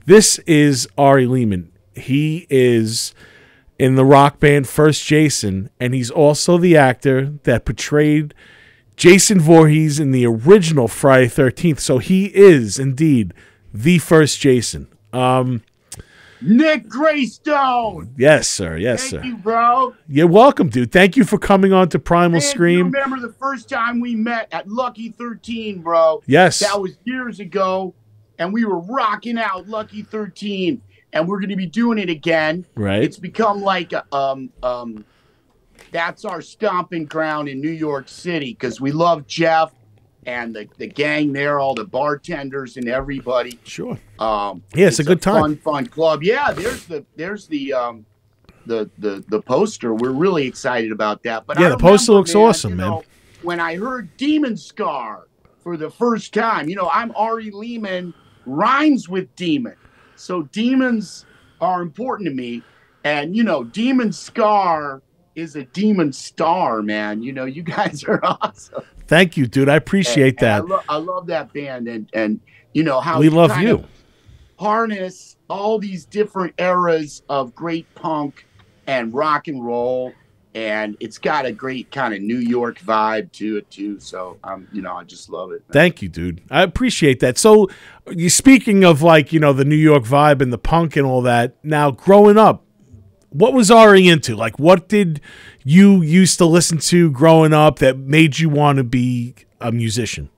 This is Ari Lehman. He is in the rock band First Jason, and he's also the actor that portrayed Jason Voorhees in the original Friday 13th. So he is indeed the first Jason. Nick Graystone. Yes, sir. Yes, sir. Thank you, bro. You're welcome, dude. Thank you for coming on to Primal Man, Scream. you remember the first time we met at Lucky 13, bro? Yes. That was years ago, and we were rocking out Lucky 13, and we're going to be doing it again. Right. It's become like that's our stomping ground in New York City because we love Jeff and the gang there, all the bartenders and everybody. Sure. It's a good time. Fun club. Yeah, there's the poster. We're really excited about that. But yeah, the poster looks awesome, man. When I heard DemonScar for the first time, I'm Ari Lehman, rhymes with demon. So demons are important to me. And, DemonScar is a demon star, man. You guys are awesome. Thank you, dude. I appreciate that. I love that band, and how we love you. Harness all these different eras of great punk and rock and roll, and it's got a great kind of New York vibe to it too. So I just love it. Thank you, dude. I appreciate that. So, you speaking of the New York vibe and the punk and all that. Now, growing up, what was Ari into? Like, what did you used to listen to growing up that made you want to be a musician?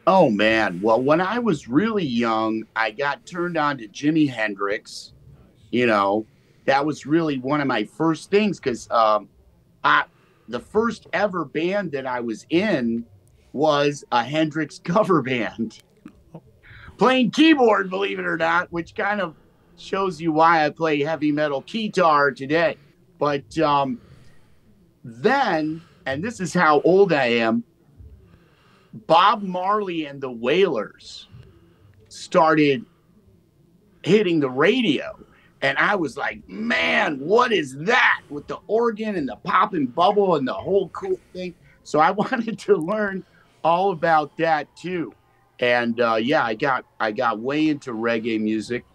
Oh, man. Well, when I was really young, I got turned on to Jimi Hendrix. That was really one of my first things because the first ever band that I was in was a Hendrix cover band. Playing keyboard, believe it or not, which kind of shows you why I play heavy metal guitar today. But then, and this is how old I am, Bob Marley and the Wailers started hitting the radio. And I was like, man, what is that? With the organ and the pop and bubble and the whole cool thing. So I wanted to learn all about that too. And I got way into reggae music.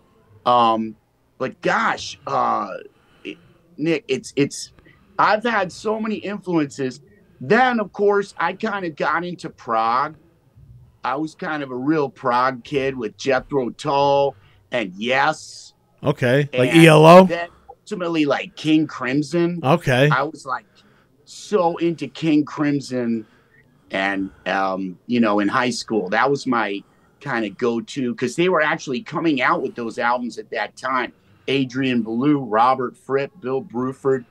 But gosh, Nick, it's I've had so many influences. Then, of course, I kind of got into prog. I was kind of a real prog kid with Jethro Tull and Yes. Okay, like ELO? Then ultimately, like King Crimson. Okay. I was like so into King Crimson and, in high school. That was my kind of go-to because they were actually coming out with those albums at that time. Adrian Belew, Robert Fripp, Bill Bruford.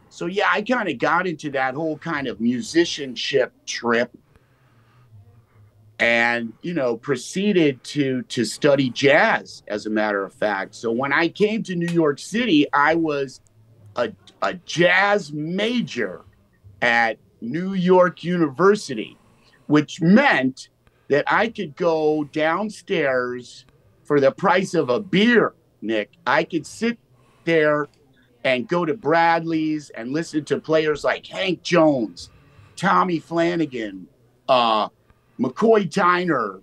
So yeah, I kind of got into that whole kind of musicianship trip and, proceeded to study jazz, as a matter of fact. So when I came to New York City, I was a jazz major at New York University, which meant that I could go downstairs for the price of a beer, Nick. I could sit there and go to Bradley's and listen to players like Hank Jones, Tommy Flanagan, McCoy Tyner,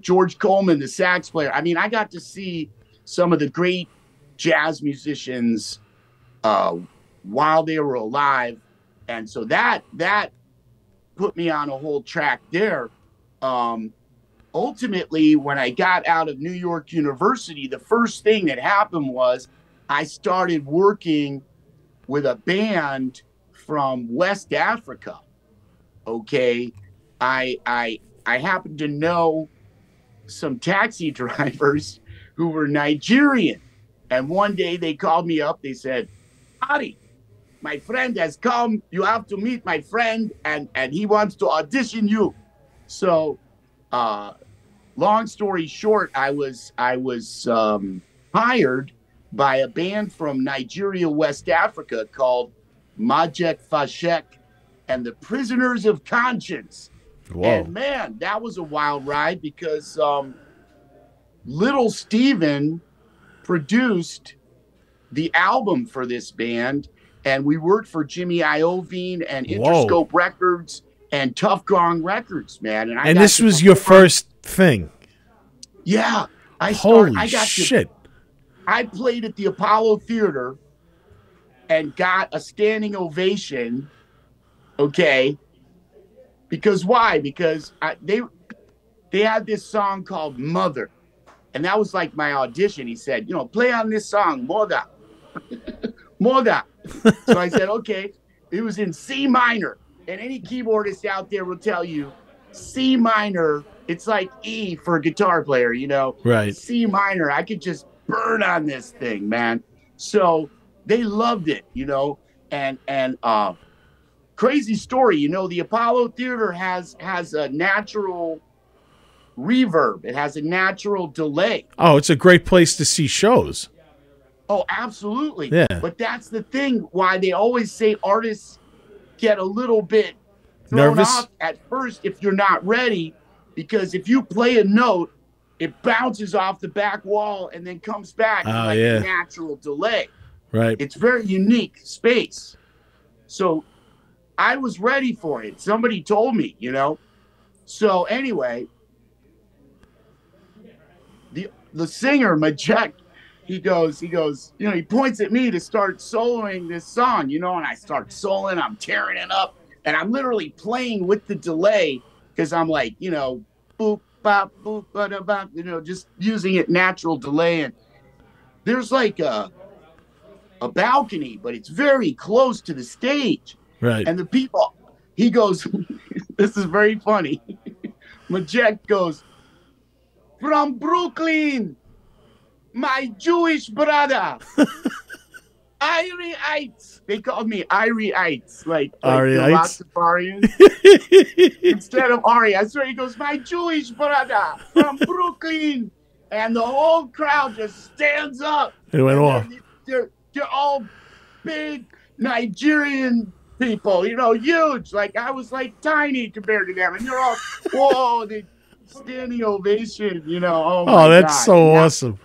George Coleman, the sax player. I mean, I got to see some of the great jazz musicians while they were alive. And so that put me on a whole track there. Ultimately, when I got out of New York University, the first thing that happened was I started working with a band from West Africa. Okay. I happened to know some taxi drivers who were Nigerian. And one day they called me up. They said, Ari, my friend has come. You have to meet my friend and he wants to audition you. So, long story short, I was hired by a band from Nigeria, West Africa called Majek Fashek and the Prisoners of Conscience. Whoa. And man, that was a wild ride because Little Steven produced the album for this band, and we worked for Jimmy Iovine and Interscope Records and Tough Gong Records, man. And this was your first thing? Yeah. Holy shit. I played at the Apollo Theater and got a standing ovation. Okay. Because why? Because they had this song called Mother. And that was like my audition. He said, play on this song, Moda. Moda. So I said, okay. It was in C minor. And any keyboardist out there will tell you, C minor, it's like E for a guitar player, Right. C minor, I could just burn on this thing, man. So they loved it, and crazy story, the Apollo Theater has a natural reverb. It has a natural delay. Oh, it's a great place to see shows. Oh, absolutely. Yeah. But that's the thing why they always say artists get a little bit thrown nervous off at first if you're not ready, because if you play a note, it bounces off the back wall and then comes back a natural delay. Right. It's very unique space. So I was ready for it. Somebody told me, So anyway, the singer, Majek, he goes, he points at me to start soloing this song, and I start soloing, I'm tearing it up, and I'm literally playing with the delay because I'm like, boop, bop, boop, ba bop, just using it natural delay. And there's like a balcony, but it's very close to the stage. Right. And the people, he goes, this is very funny. Majek goes, from Brooklyn, my Jewish brother, Iriites. They called me Iriites, like Iriites. Instead of Ari, I swear he goes, my Jewish brother from Brooklyn, and the whole crowd just stands up. It went off. They're all big Nigerian people, huge. Like I was like tiny compared to them, and they're all whoa, the standing ovation. Oh my that's God. so awesome.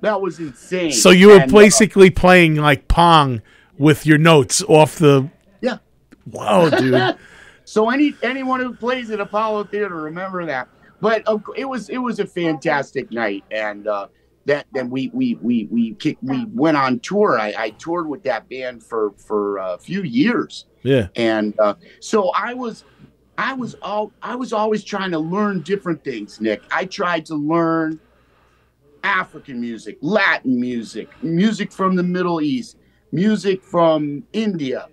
That was insane. So you were basically playing like Pong with your notes off the. Yeah. Wow, dude. So anyone who plays at Apollo Theater, remember that. But it was a fantastic night, and then we went on tour. I toured with that band for a few years. Yeah. And so I was always trying to learn different things, Nick. I tried to learn African music, Latin music, music from the Middle East, music from India,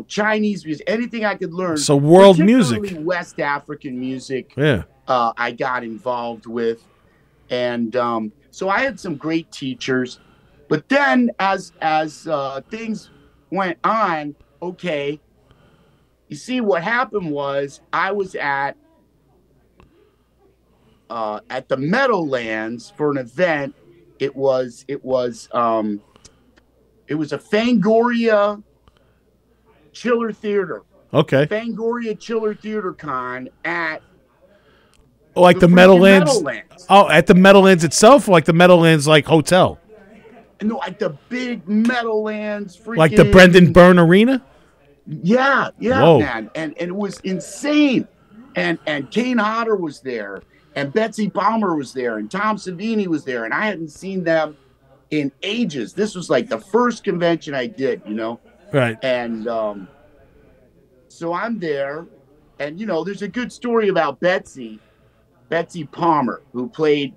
Chinese music, anything I could learn. So world music, West African music. Yeah. I got involved with, and so I had some great teachers. But then as things went on, okay, you see what happened was I was at the Meadowlands for an event. It was a Fangoria Chiller Theater. Okay. Fangoria Chiller Theater Con at like the Meadowlands. Oh, at the Meadowlands itself, or like the Meadowlands like hotel. No, like the big Meadowlands. Freaking, like the Brendan Byrne Arena. Yeah, Whoa. Man, and it was insane. And Kane Hodder was there. And Betsy Palmer was there, and Tom Savini was there, and I hadn't seen them in ages. This was like the first convention I did, Right. And so I'm there, and there's a good story about Betsy Palmer, who played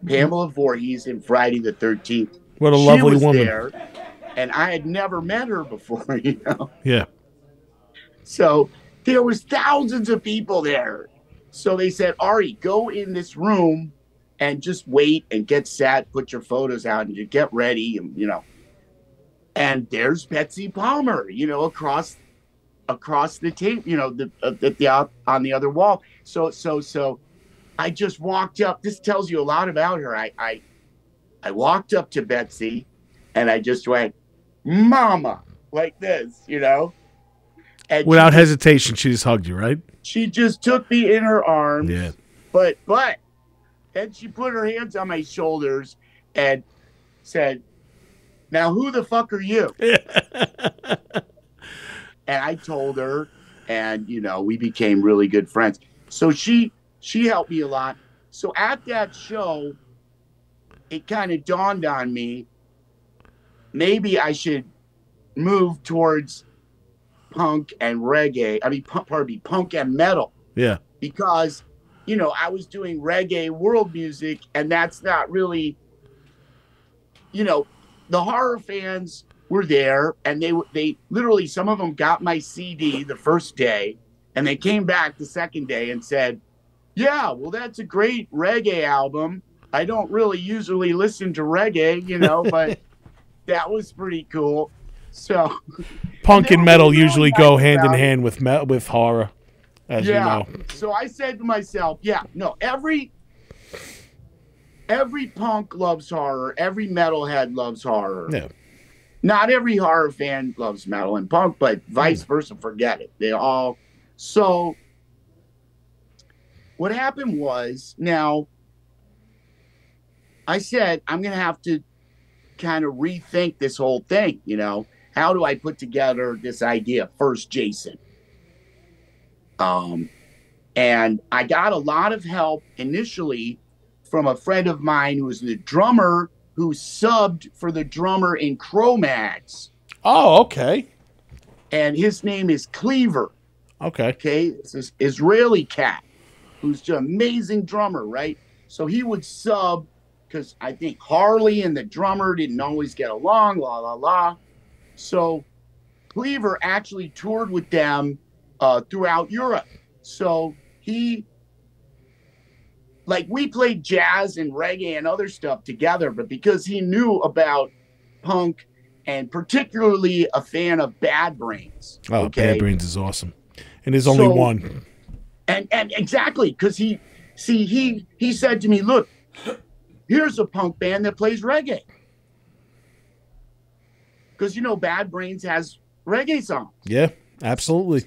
Pamela Voorhees in Friday the 13th. What a lovely woman. There, and I had never met her before, Yeah. So there was thousands of people there. So they said, Ari, go in this room and just wait and get set, put your photos out, and you get ready, and And there's Betsy Palmer, across the tape, on the other wall. So I just walked up. This tells you a lot about her. I walked up to Betsy, and I just went, "Mama," like this, And without hesitation, she just hugged you, right? She just took me in her arms. Yeah. But then she put her hands on my shoulders and said, "Now who the fuck are you?" And I told her, and we became really good friends. So she helped me a lot. So at that show, it kind of dawned on me, maybe I should move towards punk and reggae. I mean, punk and metal. Yeah. Because, I was doing reggae world music, and that's not really, the horror fans were there, and they literally, some of them got my CD the first day, and they came back the second day and said, yeah, well, that's a great reggae album. I don't really usually listen to reggae, but that was pretty cool. So punk and metal usually go hand in hand with horror, as you know. So I said to myself, every punk loves horror, every metalhead loves horror. Yeah. Not every horror fan loves metal and punk, but vice versa, forget it. They all. So what happened was, now I said, I'm going to have to kind of rethink this whole thing, How do I put together this idea? First Jason. And I got a lot of help initially from a friend of mine who was the drummer who subbed for the drummer in Cro-Mags. Oh, okay. And his name is Cleaver. Okay. It's this Israeli cat who's an amazing drummer, right? So he would sub because I think Harley and the drummer didn't always get along, la, la, la. So Cleaver actually toured with them throughout Europe. So we played jazz and reggae and other stuff together, but because he knew about punk and particularly a fan of Bad Brains. Oh, okay? Bad Brains is awesome. And there's only one. And exactly, because he said to me, look, here's a punk band that plays reggae. Because, Bad Brains has reggae songs. Yeah, absolutely.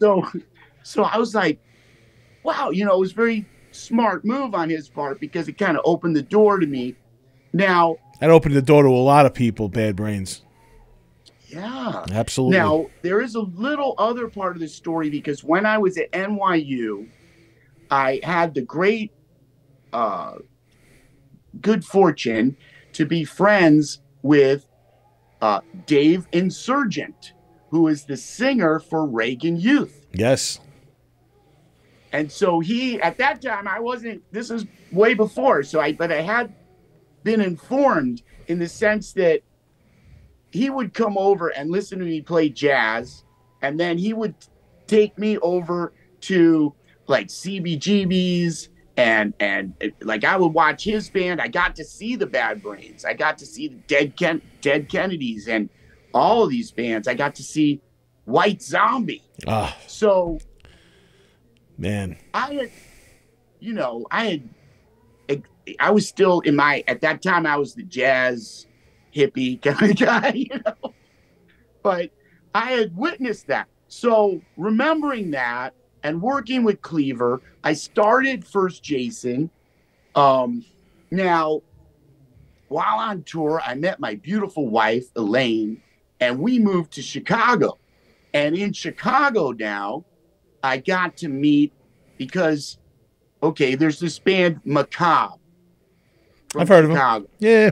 So I was like, wow, it was a very smart move on his part because it kind of opened the door to me. Now, that opened the door to a lot of people, Bad Brains. Yeah. Absolutely. Now, there is a little other part of the story because when I was at NYU, I had the great good fortune to be friends with Dave Insurgent, who is the singer for Reagan Youth. Yes. And so at that time, this is way before, but I had been informed in the sense that he would come over and listen to me play jazz, and then he would take me over to like CBGB's and I would watch his band. I got to see the Bad Brains. I got to see the Dead Kennedys and all of these bands. I got to see White Zombie. So, man, I was still at that time I was the jazz hippie kind of guy, but I had witnessed that. So remembering that and working with Cleaver, I started First Jason. Now, while on tour, I met my beautiful wife, Elaine, and we moved to Chicago. And in Chicago now, I got to meet because, there's this band Macabre. I've heard of them. Yeah.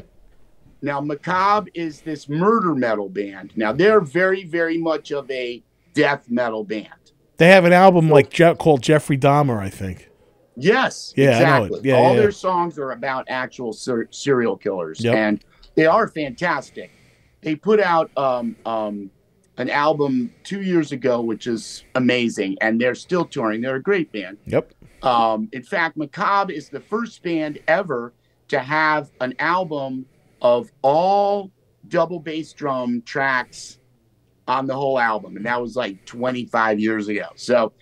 Now, Macabre is this murder metal band. Now, they're very, very much of a death metal band. They have an album called Jeffrey Dahmer, I think. Yes, yeah, exactly. I know it. Yeah, all their songs are about actual serial killers, and they are fantastic. They put out an album 2 years ago, which is amazing, and they're still touring. They're a great band. Yep. In fact, Macabre is the first band ever to have an album of all double bass drum tracks on the whole album. And that was like 25 years ago. So,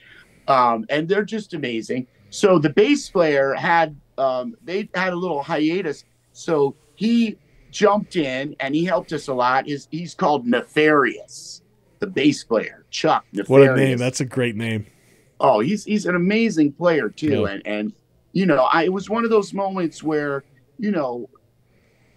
and they're just amazing. So the bass player they had a little hiatus. So he jumped in and he helped us a lot. He's called Nefarious, the bass player, Chuck Nefarious. What a name. That's a great name. Oh, he's an amazing player too. Yeah. And it was one of those moments where,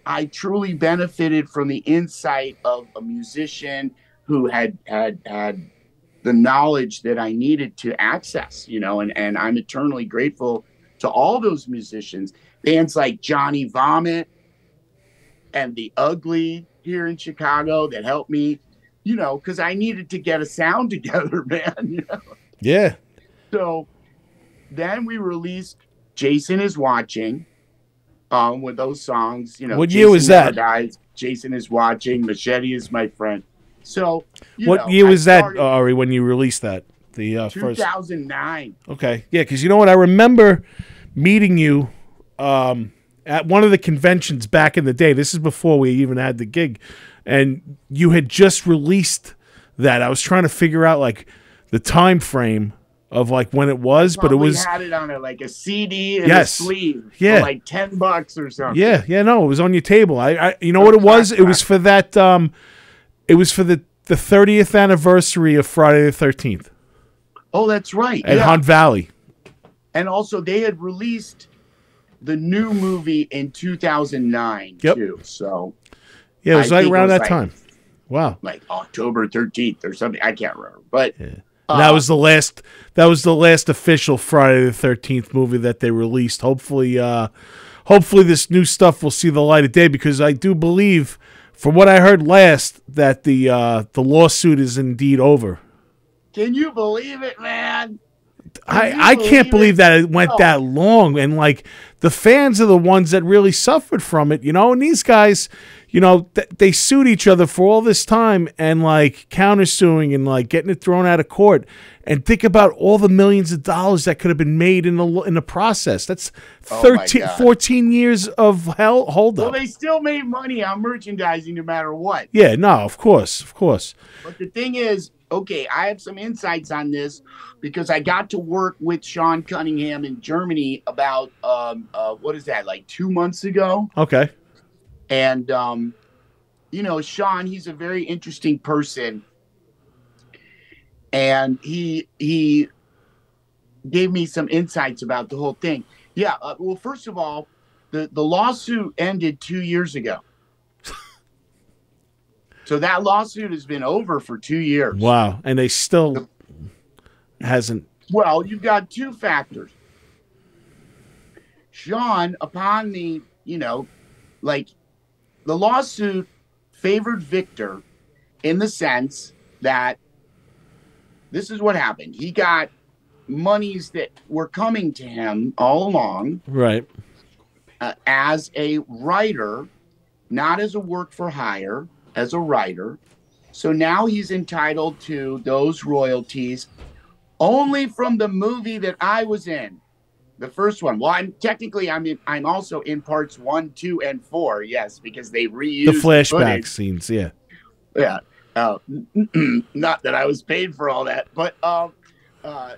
I truly benefited from the insight of a musician who had the knowledge that I needed to access, and I'm eternally grateful to all those musicians. Bands like Johnny Vomit, and the Ugly here in Chicago that helped me, you know, because I needed to get a sound together, man. You know? Yeah. So then we released Jason Is Watching with those songs. You know, What Jason year was Never that? Dies, Jason Is Watching, Machete Is My Friend. So, what year was that, Ari, when you released that? The first 2009. Okay, yeah, because you know what, I remember meeting you at one of the conventions back in the day. This is before we even had the gig, and you had just released that. I was trying to figure out like the time frame of like when it was, but it was had it on a CD and a sleeve for like $10 or something. Yeah, no, it was on your table. I you know what it was? It was for that. It was for the 30th anniversary of Friday the 13th. Oh, that's right. At Hunt Valley. And also, they had released the new movie in 2009 too. So yeah, it was like around that time. Wow, like October 13th or something. I can't remember, but that was the last. That was the last official Friday the 13th movie that they released. Hopefully, this new stuff will see the light of day, because I do believe, from what I heard last, that the lawsuit is indeed over. Can you believe it, man? I can't believe that it went that long, and like the fans are the ones that really suffered from it, you know. And these guys, you know, they sued each other for all this time and like countersuing and like getting it thrown out of court. And think about all the millions of dollars that could have been made in the process. That's 14 years of hell. Hold up. Well, they still made money on merchandising no matter what. Yeah, no, of course. But the thing is, okay, I have some insights on this because I got to work with Sean Cunningham in Germany about what is that, like 2 months ago? Okay. And you know, Sean, he's a very interesting person. And he gave me some insights about the whole thing. Yeah, well, first of all, the lawsuit ended 2 years ago. So that lawsuit has been over for 2 years. Wow, and they still hasn't. Well, you've got two factors. Sean, upon the, you know, like the lawsuit favored Victor in the sense that this is what happened. He got monies that were coming to him all along. Right. As a writer, not as a work for hire, as a writer. So now he's entitled to those royalties only from the movie that I was in. The first one. Well, I'm also in parts 1, 2, and 4. Yes, because they reused the flashback scenes. Yeah. Yeah. Not that I was paid for all that, but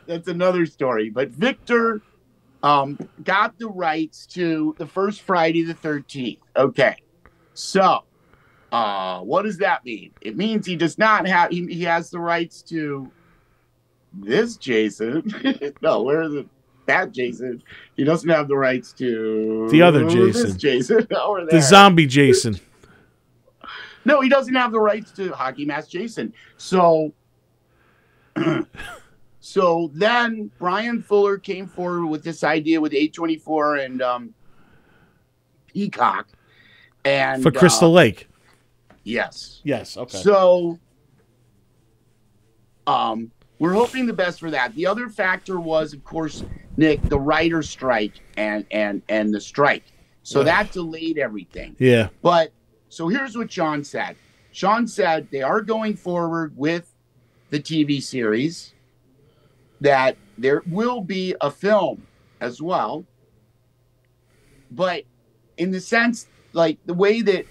that's another story. But Victor got the rights to the first Friday the 13th. Okay. So what does that mean? It means he does not have, he has the rights to this Jason. No, that Jason. He doesn't have the rights to the other Jason. This Jason. Over there. The zombie Jason. No, he doesn't have the rights to Hockey Mask Jason. So, so then Brian Fuller came forward with this idea with A24 and Peacock. And for Crystal Lake. Yes. Yes. Okay. So, we're hoping the best for that. The other factor was, of course, Nick, the writer's strike and the strike. So that delayed everything. Yeah. But so here's what Sean said. Sean said they are going forward with the TV series, that there will be a film as well. But in the sense, like the way that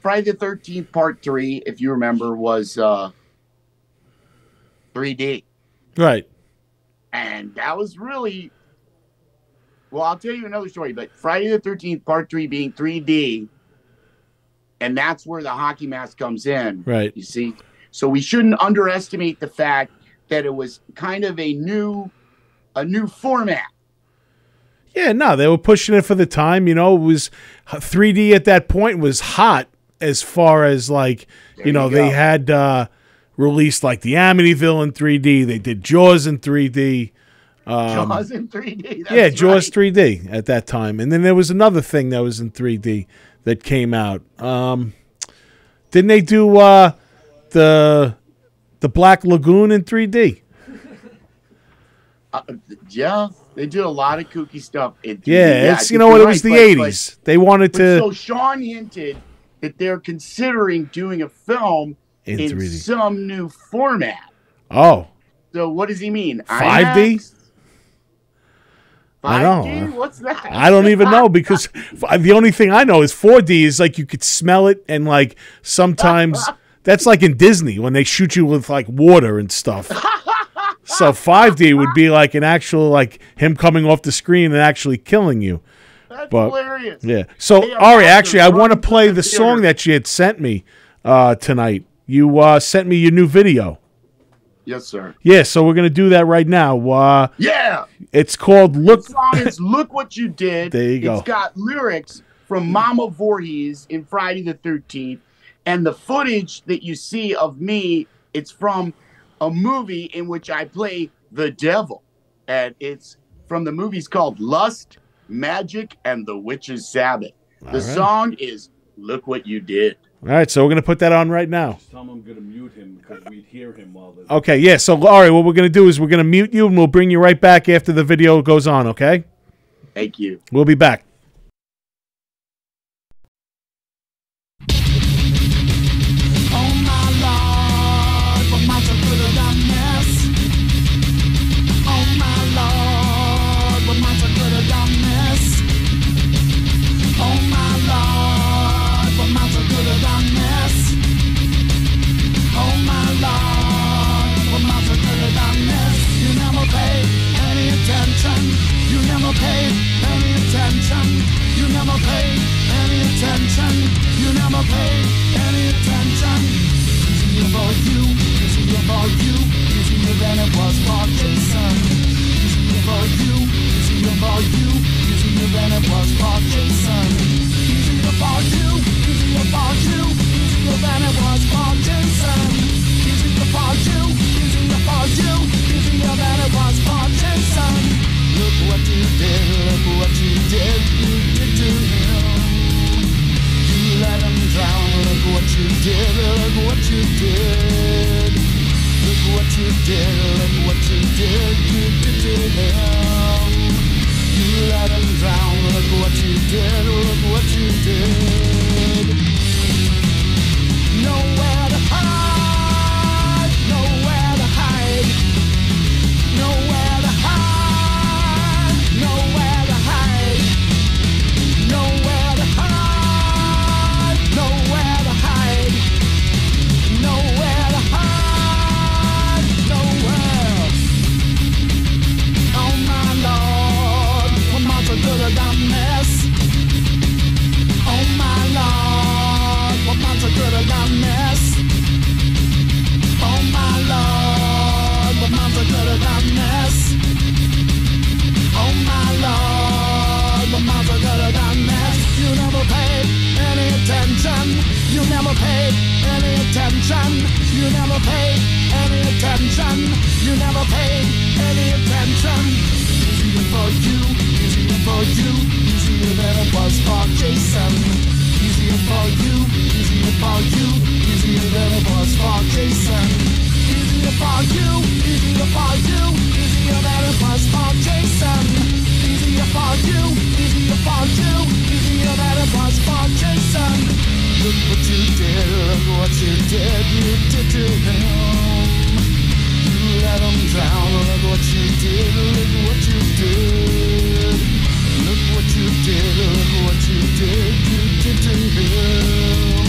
Friday the 13th Part 3, if you remember, was 3D. Right. And that was really, well, I'll tell you another story, but Friday the 13th Part 3 being 3D, and that's where the hockey mask comes in. Right. You see? So we shouldn't underestimate the fact that it was kind of a new format. Yeah, no, they were pushing it for the time. You know, it was 3D at that point was hot as far as like, you know, they had released like the Amityville in 3D. They did Jaws in 3D. Jaws in 3D. That's Yeah, Jaws right. 3D at that time. And then there was another thing that was in 3D that came out. Didn't they do the Black Lagoon in 3D? Yeah, they did a lot of kooky stuff. Yeah, it's you know what, it was the 80s. They wanted to. So Sean hinted that they're considering doing a film in 3D. some new format. Oh, So what does he mean? 5D? IMAX? I 5D? know. What's that? I don't even know because the only thing I know is 4D is like you could smell it and like sometimes that's like in Disney when they shoot you with like water and stuff. So 5D would be like an actual like him coming off the screen and actually killing you. That's But- hilarious. Yeah. So Hey, Ari, I'm actually, I want to running play to the the song theater. that you had sent me tonight. You sent me your new video. Yes, sir. Yeah, so we're gonna do that right now. Yeah. It's called "Look." The song is "Look What You Did." There you go. It's got lyrics from Mama Voorhees in Friday the 13th, and the footage that you see of me, it's from a movie in which I play the devil, and it's from the movies called Lust, Magic, and the Witch's Sabbath. The right. song is "Look What You Did." All right, so we're gonna put that on right now. Tell him I'm going to mute him because we'd hear him while the... Okay, yeah. So Ari, what we're gonna do is we're gonna mute you, and we'll bring you right back after the video goes on. Okay? Thank you. We'll be back. Oh my Lord, what might I could have done this? Oh my Lord, what might I could have done this? Oh my Lord, what might I could have done this? Oh my Lord, what might I could have done this? You never paid any attention. You never paid any attention. You never paid any attention. You never paid any attention. Easier for you, easier for you, easier than it was for Jason. Easier for you, easier for you, easier than it was for Jason. Easier for you, easier for you, easier than it was for Jason. Easier for you, easier for you, easier than it was for Jason. Look what you did, look what you did, you did to him. You let him drown, look what you did, look what you did. Look what you did, look what you did, you did to him. You let him drown, look what you did, look what you did. Nowhere to hide, nowhere to hide, nowhere to hide, nowhere to hide, nowhere to hide, nowhere to hide, nowhere to hide, nowhere. Oh my Lord, what might I could have done this? Oh my Lord, what might I could have done this? Oh my Lord, what might I could have done this? Oh my Lord, what might I could have done this? You never paid any attention. You never paid any attention. You never paid any attention. You never paid any attention. Easier for you, easier for you, easier than it was for Jason. Easier for you, easier for you, easier than it was for Jason. Easier for you, easier for you, easier than it was for Jason. Easier for you, easier for you, easier than it was for Jason. Look what you did, look what you did, you did to him. You let him drown, look what you did, look what you did. Look what you did, look what you did, you did to him.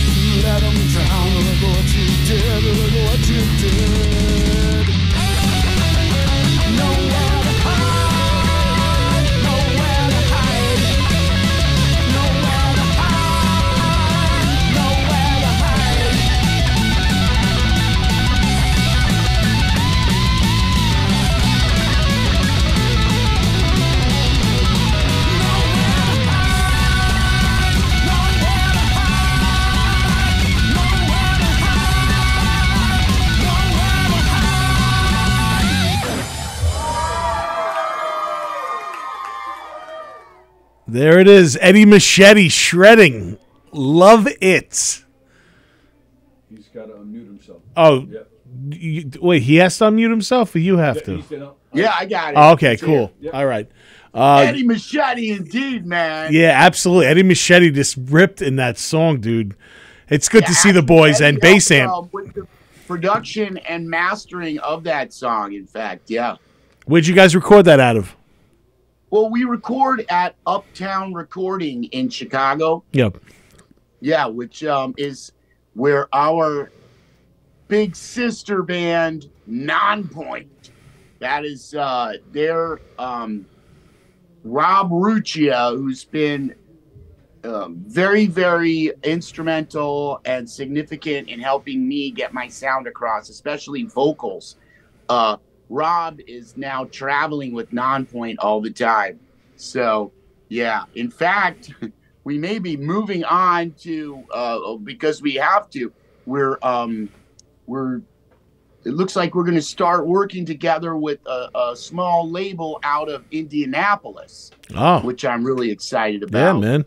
You let him drown, look what you did, look what you did. Nowhere to hide, nowhere to hide, nowhere to hide, nowhere to hide. Nowhere There it is. Eddie Machete shredding. Love it. He's got to unmute himself. Oh, Yeah. wait, he has to unmute himself, or you have to? He said, Yeah, I got it. Oh, okay, It's cool. Yep. All right. Eddie Machete, indeed, man. Yeah, absolutely. Eddie Machete just ripped in that song, dude. It's good to see the boys and Eddie bass helped, amp. with the production and mastering of that song, in fact, yeah. Where'd you guys record that out of? Well, we record at Uptown Recording in Chicago. Yep. Yeah, which is where our big sister band, Nonpoint, that is their Rob Ruccia, who's been very, very instrumental and significant in helping me get my sound across, especially vocals. Rob is now traveling with Nonpoint all the time. So, yeah, in fact, we may be moving on to because we have to. It looks like we're going to start working together with a small label out of Indianapolis, which I'm really excited about. Yeah, man.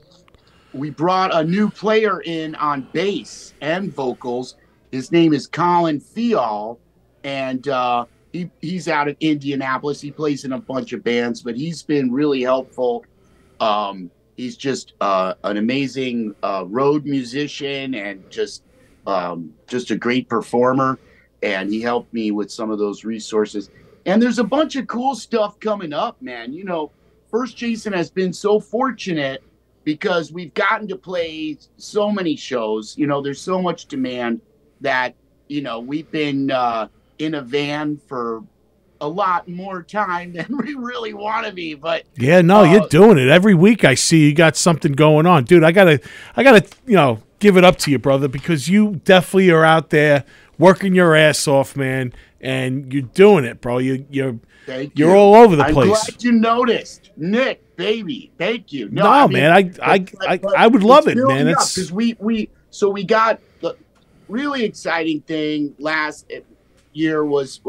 We brought a new player in on bass and vocals. His name is Colin Fial, and he's out of Indianapolis. He plays in a bunch of bands, but he's been really helpful. He's just an amazing road musician and just a great performer. And he helped me with some of those resources. And there's a bunch of cool stuff coming up, man. You know, First Jason has been so fortunate because we've gotten to play so many shows. You know, there's so much demand that, you know, we've been in a van for a lot more time than we really want to be. But yeah, no, you're doing it every week. I see you got something going on, dude. I gotta, you know, give it up to you, brother, because you definitely are out there working your ass off, man, and you're doing it, bro. You're all over the place. I'm glad you noticed, Nick, baby. Thank you. No, I mean, man, I would love it, man. It's because we got the really exciting thing this year was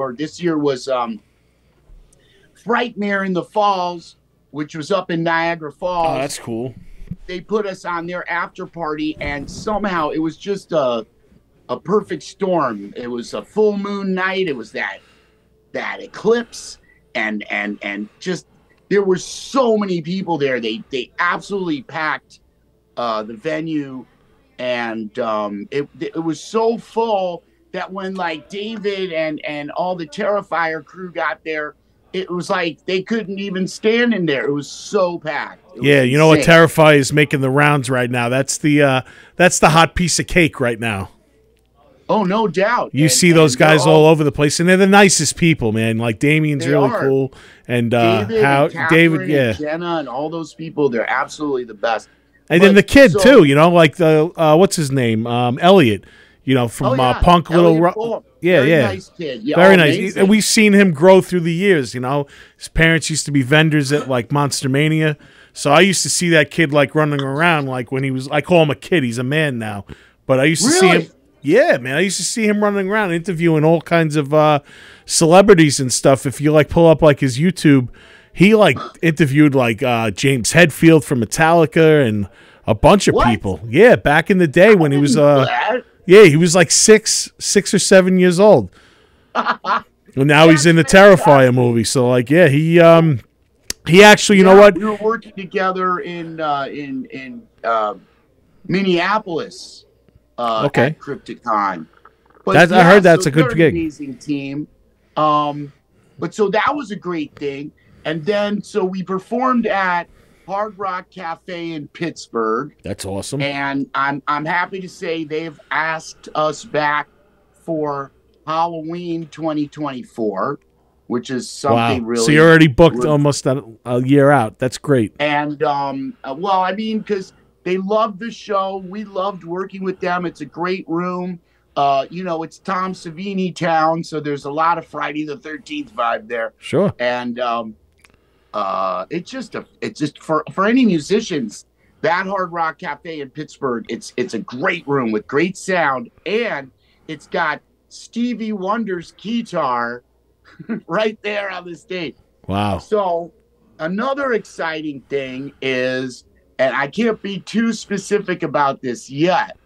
Frightmare in the Falls, which was up in Niagara Falls. Oh, that's cool. They put us on their after party, and somehow it was just a perfect storm. It was a full moon night. It was that eclipse, and just there were so many people there. They absolutely packed the venue, and it was so full that when like David and all the Terrifier crew got there, it was like they couldn't even stand in there. It was so packed. Yeah, you know what Terrify is making the rounds right now. That's the hot piece of cake right now. Oh, no doubt. You see those guys all over the place, and they're the nicest people, man. Like Damien's really cool, and David, yeah, and Jenna, and all those people, they're absolutely the best. And then the kid too, you know, like the what's his name, Elliot, you know, from Punk Little Very nice kid. Yeah, very nice. And we've seen him grow through the years. You know, his parents used to be vendors at like Monster Mania, so I used to see that kid like running around like when he was. I call him a kid. He's a man now, but I used to see him. Yeah, man, I used to see him running around interviewing all kinds of celebrities and stuff. If you like pull up like his YouTube, he like interviewed like James Hetfield from Metallica and a bunch of people. Yeah, back in the day when he was he was like six or 7 years old. And now he's in the Terrifier movie. So like, yeah, he actually, you know what? We were working together in Minneapolis. At Crypticon. But I heard that's a good gig. Amazing team. But so that was a great thing. And then so we performed at Hard Rock Cafe in Pittsburgh. That's awesome. And I'm happy to say they've asked us back for Halloween 2024, which is something really. So you're already booked almost a year out. That's great. And well, I mean, because they loved the show. We loved working with them. It's a great room. You know, it's Tom Savini town, so there's a lot of Friday the 13th vibe there. Sure. And it's just for any musicians, that Hard Rock Cafe in Pittsburgh, it's a great room with great sound, and it's got Stevie Wonder's guitar right there on the stage. Wow. So another exciting thing is, and I can't be too specific about this yet,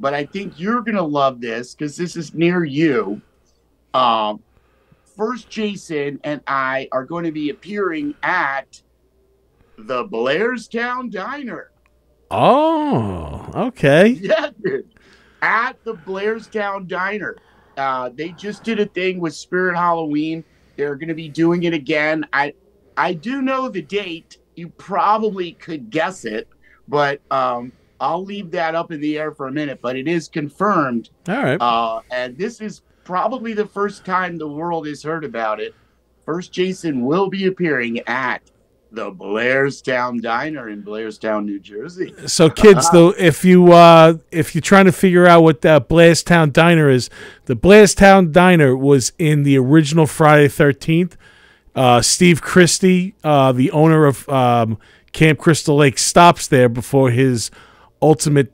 but I think you're going to love this because this is near you. First, Jason and I are going to be appearing at the Blairstown Diner. Oh, okay. Yeah, dude. At the Blairstown Diner. They just did a thing with Spirit Halloween. They're going to be doing it again. I do know the date. You probably could guess it, but I'll leave that up in the air for a minute. But it is confirmed. All right. And this is probably the first time the world has heard about it. First, Jason will be appearing at the Blairstown Diner in Blairstown, New Jersey. So, kids, though, if you're trying to figure out what that Blairstown Diner is, the Blairstown Diner was in the original Friday the 13th. Steve Christie, the owner of Camp Crystal Lake, stops there before his ultimate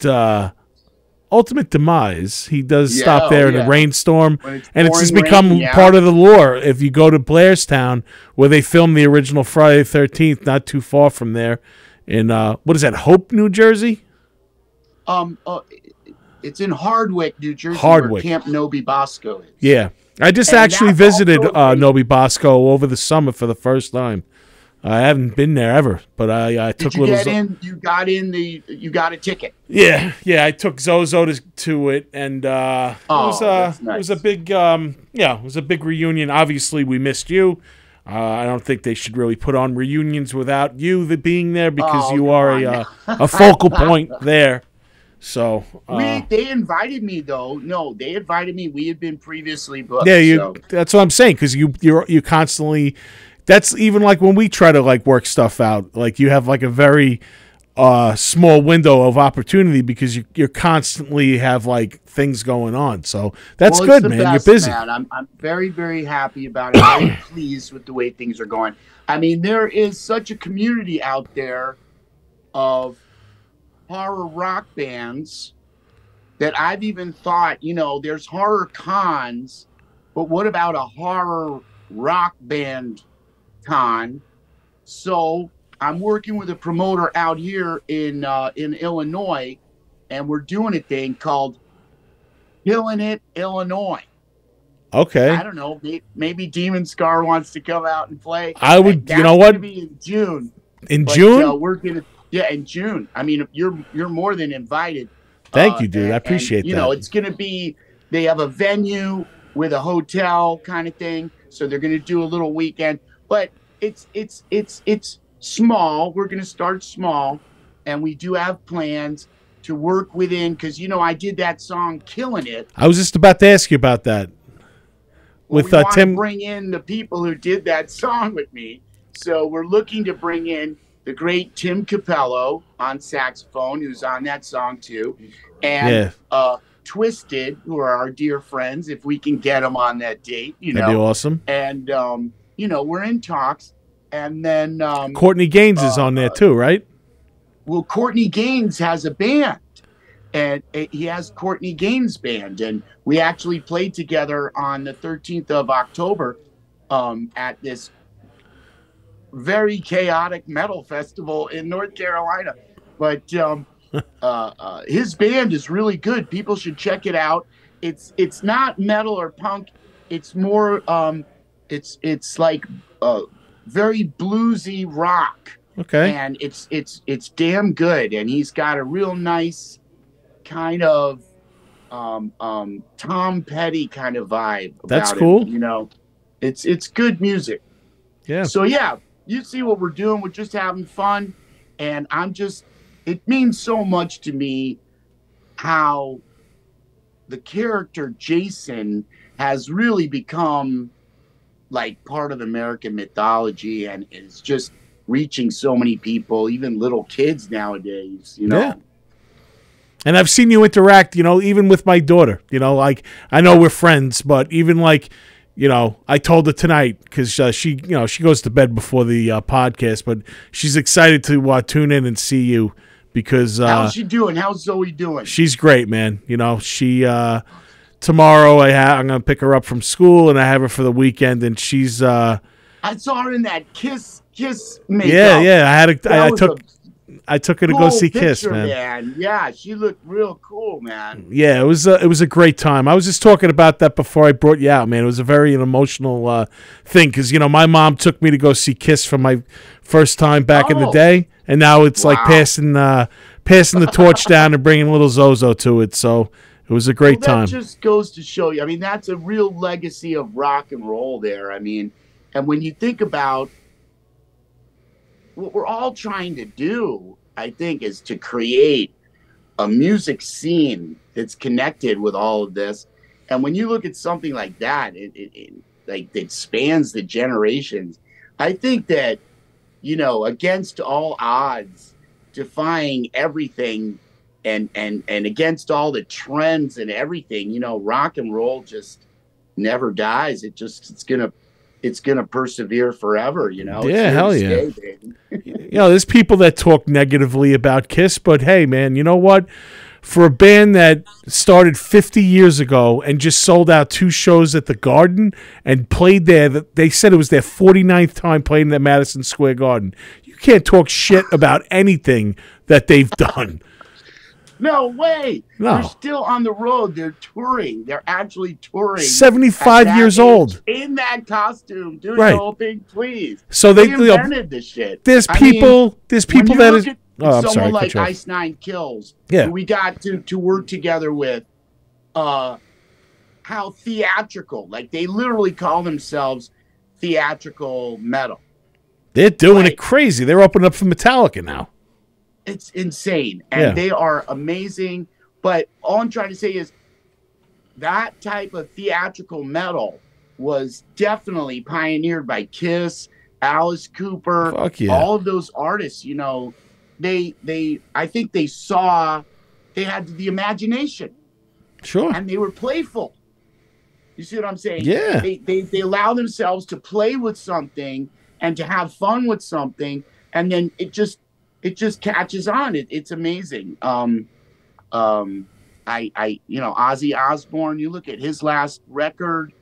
demise. He does stop there in a rainstorm, and it's just become part of the lore. If you go to Blairstown, where they filmed the original Friday the 13th, not too far from there, in what is that, Hope, New Jersey? It's in Hardwick, New Jersey, Hardwick, where Camp Nobi Bosco is. Yeah, I just actually visited Nobi Bosco over the summer for the first time. I haven't been there ever, but I took Did you get in? You got a ticket. Yeah, I took Zozo to it, and it was a big it was a big reunion. Obviously, we missed you. I don't think they should really put on reunions without you being there, because you are a focal point there. So they invited me though. No, they invited me. We had been previously booked. Yeah, that's what I'm saying, because you constantly. That's even like when we try to like work stuff out. Like you have like a very small window of opportunity, because you constantly have like things going on. So that's good, man. Best, you're busy. Man. I'm very, very happy about it. Very pleased with the way things are going. I mean, there is such a community out there of horror rock bands that I've even thought, there's horror cons, but what about a horror rock band con? So I'm working with a promoter out here in Illinois, and we're doing a thing called Killing It Illinois. Okay. I don't know. Maybe DemonScar wants to come out and play. I would. You know what? Gonna be in June. In June? We're gonna. Yeah, in June. I mean, you're more than invited. Thank you, dude. I appreciate that. It's gonna be. They have a venue with a hotel kind of thing, so they're gonna do a little weekend. But it's small. We're gonna start small, and we do have plans to work within, because I did that song "Killing It." I was just about to ask you about that. With we Tim, bring in the people who did that song with me. So we're looking to bring in the great Tim Capello on saxophone, who's on that song too, and Twisted, who are our dear friends, if we can get them on that date. That'd be awesome. And we're in talks. And then Courtney Gaines is on there too, right? Well, Courtney Gaines has a band, and he has Courtney Gaines Band, and we actually played together on the 13th of October at this very chaotic metal festival in North Carolina. But his band is really good. People should check it out. It's not metal or punk. It's more it's like very bluesy rock. Okay. And it's damn good. And he's got a real nice kind of Tom Petty kind of vibe. That's about cool. Him, it's good music. Yeah. So you see what we're doing. We're just having fun, and it means so much to me how the character Jason has really become like part of American mythology, and is just reaching so many people, even little kids nowadays, Yeah. And I've seen you interact, even with my daughter, like I know we're friends, but even like, I told her tonight, because she goes to bed before the podcast, but she's excited to tune in and see you, because how's she doing? How's Zoe doing? She's great, man. She tomorrow I'm gonna pick her up from school, and I have her for the weekend, and she's I saw her in that Kiss Kiss makeup. Yeah. That I took her to go cool see Kiss, picture, man. Yeah, she looked real cool, man. Yeah, it was a great time. I was just talking about that before I brought you out, man. It was a very emotional thing because my mom took me to go see Kiss for my first time back in the day, and now it's like passing the torch down and bringing a little Zozo to it. So it was a great time. That just goes to show you. I mean, that's a real legacy of rock and roll there. I mean, and when you think about what we're all trying to do, I think, is to create a music scene that's connected with all of this. And when you look at something like that, it spans the generations. I think that, against all odds, defying everything and against all the trends and everything, rock and roll just never dies. It's gonna persevere forever, Yeah, hell yeah. There's people that talk negatively about Kiss, but hey, man, you know what? For a band that started 50 years ago and just sold out 2 shows at the Garden and played there, they said it was their 49th time playing at Madison Square Garden. You can't talk shit about anything that they've done. No way. No. They're still on the road. They're touring. They're actually touring. 75 years old. In that costume. Doing right. the whole thing, please. So they invented this shit. There's people that is... I'm someone like Ice Nine Kills, who we got to work together with, how theatrical. Like, they literally call themselves theatrical metal. They're doing it crazy. They're opening up for Metallica now. It's insane, and they are amazing. But all I'm trying to say is that type of theatrical metal was definitely pioneered by Kiss, Alice Cooper, all of those artists. I think they saw they had the imagination, and they were playful. You see what I'm saying? Yeah. They allow themselves to play with something and to have fun with something, and then it just catches on. It's amazing. Ozzy Osbourne, you look at his last record,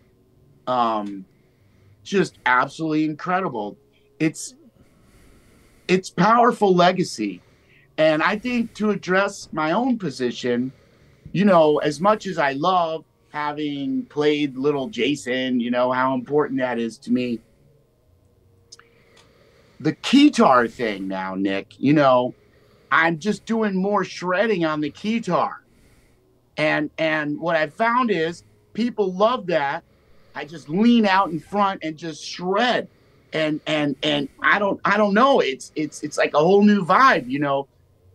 just absolutely incredible. It's powerful legacy. And I think to address my own position, as much as I love having played Little Jason, how important that is to me. The keytar thing now, Nick, I'm just doing more shredding on the keytar. And what I found is people love that. I just lean out in front and just shred. And I don't know. It's like a whole new vibe,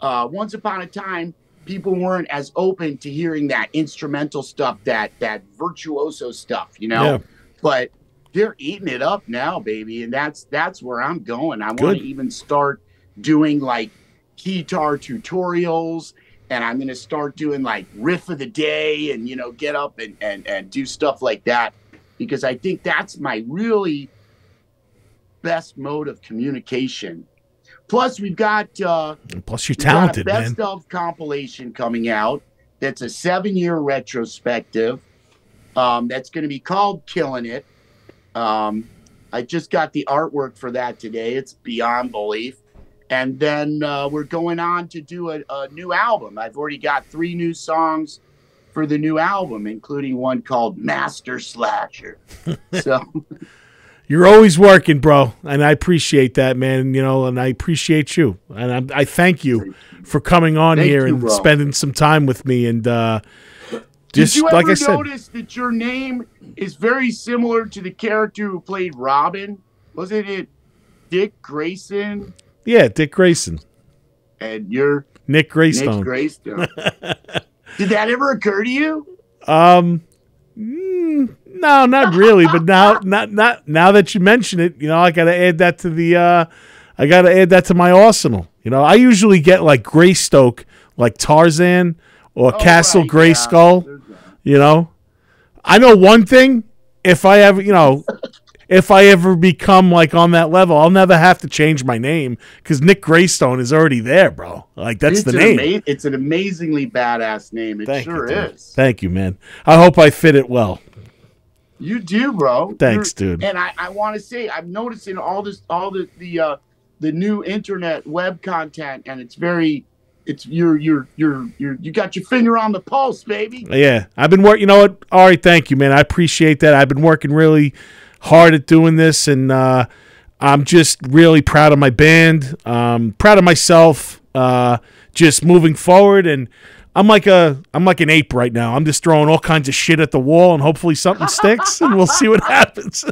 Once upon a time, people weren't as open to hearing that instrumental stuff, that virtuoso stuff, But they're eating it up now, baby, and that's where I'm going. I want to even start doing like guitar tutorials, and I'm going to start doing like riff of the day, and get up and do stuff like that, because I think that's my really best mode of communication. Plus, we've got plus you're talented, got a best man. of compilation coming out. That's a 7-year retrospective. That's going to be called Killing It. I just got the artwork for that today. It's beyond belief. And then we're going on to do a new album. I've already got 3 new songs for the new album, including one called Master Slasher. So you're always working, bro, and I appreciate that, man. And I appreciate you, and I thank you for coming on here and spending some time with me. And did you ever notice that your name is very similar to the character who played Robin? Wasn't it Dick Grayson? Yeah, Dick Grayson. And you're Nick Graystone. Nick Graystone. Did that ever occur to you? No, not really. But now that you mention it, I got to add that to my arsenal. I usually get like Greystoke, like Tarzan or Castle Grayskull. I know one thing: if I ever become like on that level, I'll never have to change my name because Nick Graystone is already there, bro. Like that's the name. It's an amazingly badass name. It sure is. Thank you, man. I hope I fit it well. You do, bro. Thanks, dude. And I want to say, I'm noticing all the new internet web content, and you got your finger on the pulse, baby. Yeah, I've been working. You know what? All right, thank you, man. I appreciate that. I've been working really hard at doing this, and I'm just really proud of my band. Proud of myself. Just moving forward, and I'm like an ape right now. I'm just throwing all kinds of shit at the wall, and hopefully something sticks, and we'll see what happens.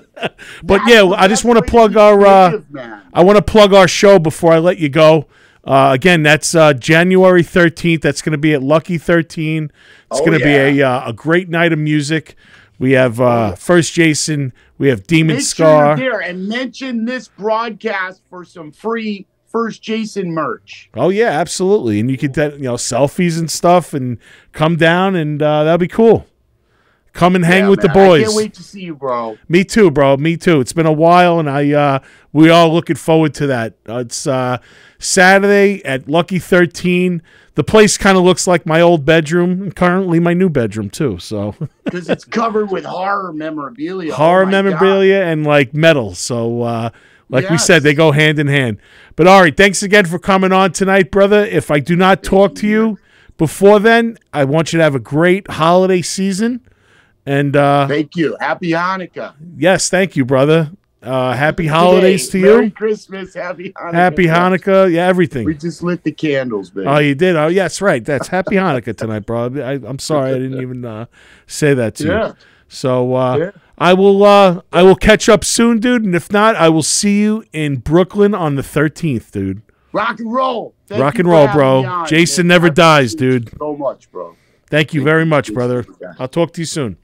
But yeah, I just want to plug our show before I let you go. Again, that's January 13th. That's going to be at Lucky 13. It's going to be a great night of music. We have First Jason. We have DemonScar. Make sure you're there and mention this broadcast for some free First Jason merch. Oh yeah, absolutely. And you could selfies and stuff, and come down, and that'll be cool. Come and hang with the boys. I can't wait to see you, bro. Me too, bro. Me too. It's been a while, and we all looking forward to that. It's Saturday at Lucky 13. The place kind of looks like my old bedroom, and currently my new bedroom too. So because it's covered with horror memorabilia, and like metal. So we said, they go hand in hand. But Ari, thanks again for coming on tonight, brother. If I do not talk to you before then, I want you to have a great holiday season. And thank you. Happy Hanukkah. Yes, thank you, brother. Happy holidays to you. Merry Christmas. Happy Hanukkah. Happy Hanukkah. Yeah, everything. We just lit the candles, baby. Oh, you did? Oh, yes, right. That's Happy Hanukkah tonight, bro. I'm sorry I didn't even say that to you. So I will catch up soon, dude. And if not, I will see you in Brooklyn on the 13th, dude. Rock and roll. Rock and roll, bro. Jason never dies, dude. So much, bro. Thank you very much, brother. I'll talk to you soon.